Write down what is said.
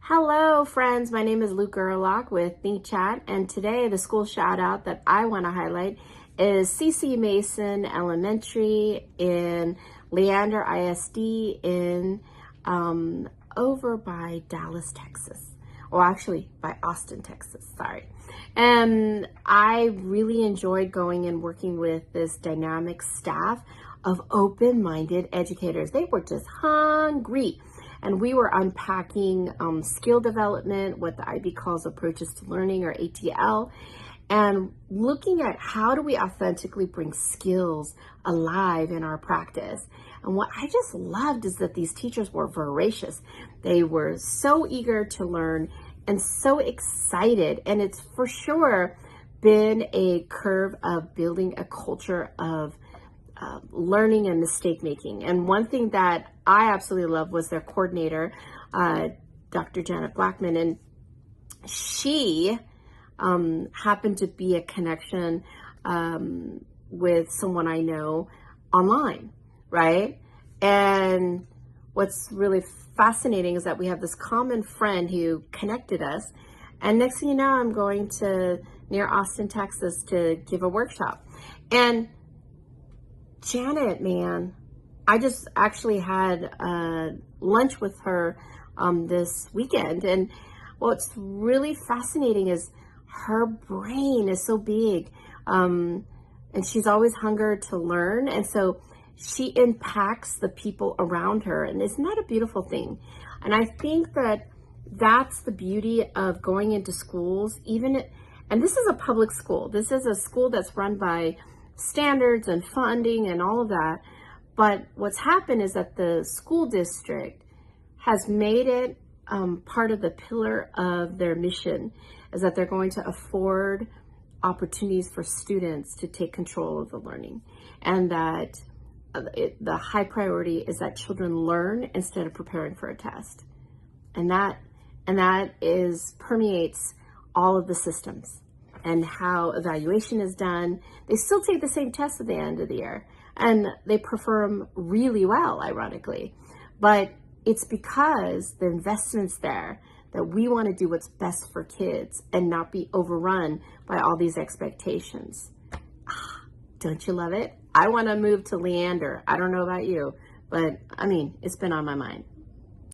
Hello friends, my name is Luke Gerlach with Think Chat, and today the school shout out that I want to highlight is CC Mason Elementary in Leander ISD in over by Dallas, Texas. Well, actually by Austin, Texas, sorry. And I really enjoyed going and working with this dynamic staff of open-minded educators. They were just hungry. And we were unpacking skill development, what the IB calls approaches to learning, or ATL, and looking at how do we authentically bring skills alive in our practice. And what I just loved is that these teachers were voracious. They were so eager to learn and so excited. And it's for sure been a curve of building a culture of learning and mistake making. And one thing that I absolutely love was their coordinator, Dr. Janat Blacmon, and she happened to be a connection with someone I know online, right? And what's really fascinating is that we have this common friend who connected us. And next thing you know, I'm going to near Austin, Texas to give a workshop. And Janet, man, I just actually had lunch with her this weekend, and what's really fascinating is her brain is so big, and she's always hungered to learn, and so she impacts the people around her, and isn't that a beautiful thing? And I think that that's the beauty of going into schools, and this is a public school. This is a school that's run by standards and funding and all of that. But what's happened is that the school district has made it part of the pillar of their mission, is that they're going to afford opportunities for students to take control of the learning, and that the high priority is that children learn instead of preparing for a test. And that permeates all of the systems and how evaluation is done. They still take the same tests at the end of the year, and they perform really well, ironically. But it's because the investment's there that we want to do what's best for kids and not be overrun by all these expectations. Don't you love it? I want to move to Leander. I don't know about you, but I mean, it's been on my mind.